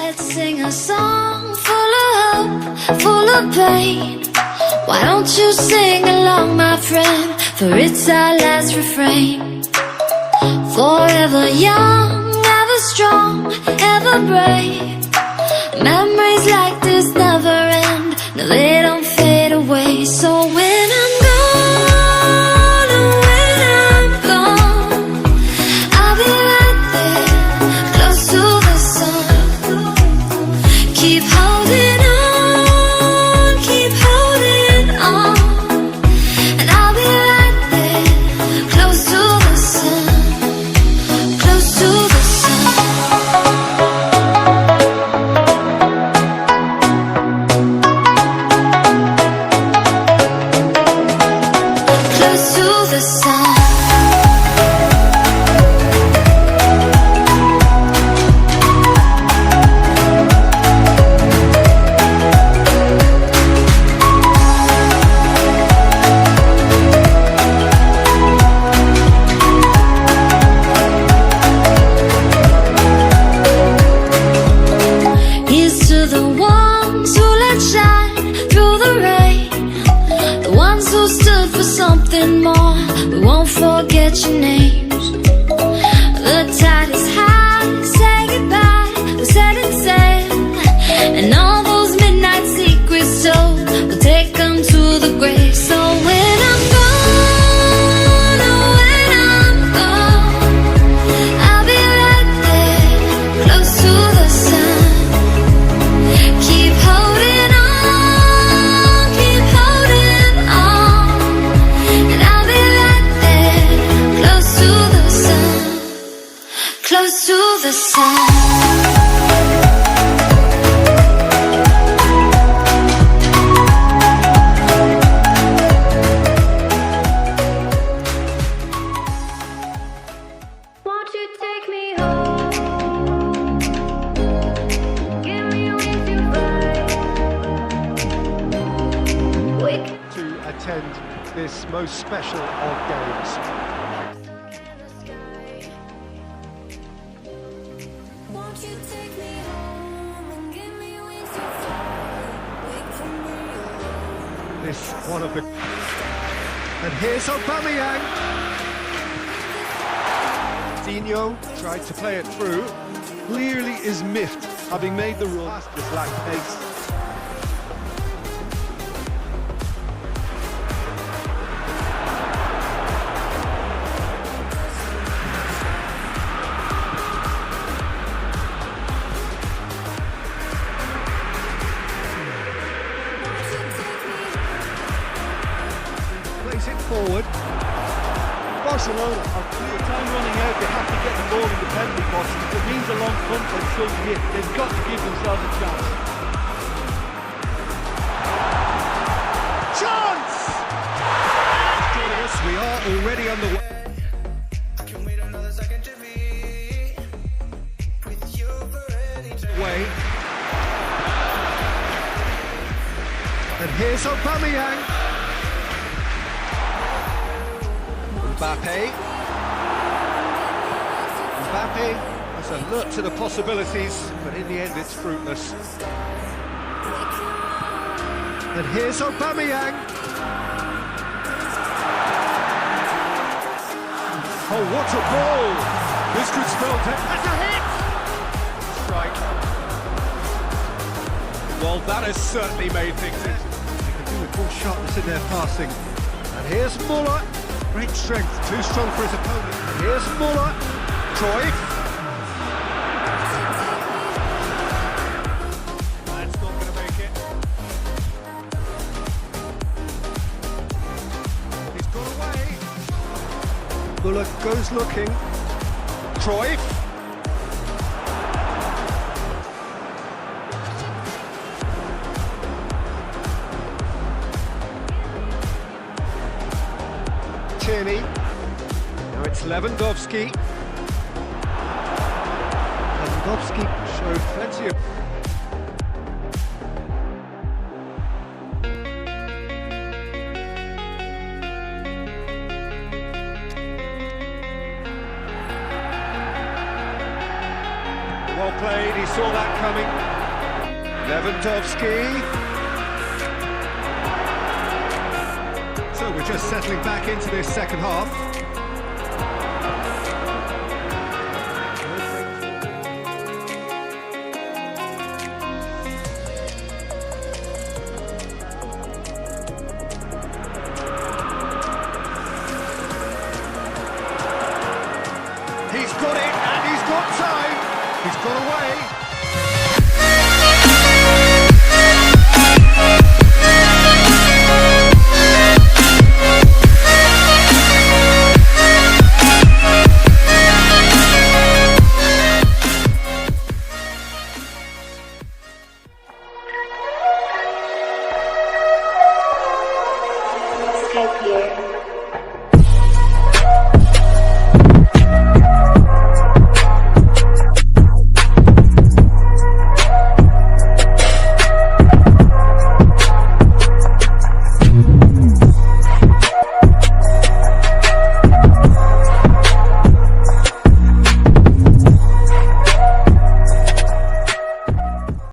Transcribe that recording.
Let's sing a song full of hope, full of pain. Why don't you sing along, my friend? For it's our last refrain. Forever young, ever strong, ever brave. Memories like this never end. No, they don't fade away. So when I'm gone, oh, when I'm gone, I'll be right there, close to the sun. Keep holding on, keep holding on. And I'll be right there, close to the sun, close to the sun. Close to the sun. Here's to the ones who let shine through the rain, the ones who stood for something more. We won't forget your names. The tide is high, say goodbye, we're setting sail. And all those midnight secrets told, we'll take them to the grave. So when I'm gone, oh, when I'm gone, I'll be right there, close to the sun. Keep holding on, keep holding on. And I'll be right there, close to the sun, close to the sun. Won't you take me home? Give me wings to fly. To attend this most special of games. Won't you take me home and give me wings to fly? Wait for me alone. This one of the... And here's Aubameyang. Dino tried to play it through. Clearly is miffed, having made the run. Just lacked pace. Plays it forward. Barcelona are clear. Time running out, they have to get the ball in the penalty box. If it means a long punt, then so be it. They've got to give themselves a chance. Chance! Joining us, we are already on the way. Way. And here's Aubameyang. Mbappe has a look to the possibilities, but in the end it's fruitless. And here's Aubameyang. Oh, what a ball! This could spell death. That's a hit! Strike. Well, that has certainly made things easy. They can do with more sharpness in their passing. And here's Muller. Great strength, too strong for his opponent. Here's Muller. Cruyff. That's not going to make it. He's got away. Muller goes looking. Cruyff. Tierney. Now it's Lewandowski. Lewandowski showed plenty of... Well played, he saw that coming. Lewandowski. So we're just settling back into this second half. He's got it, and he's got time. He's got away.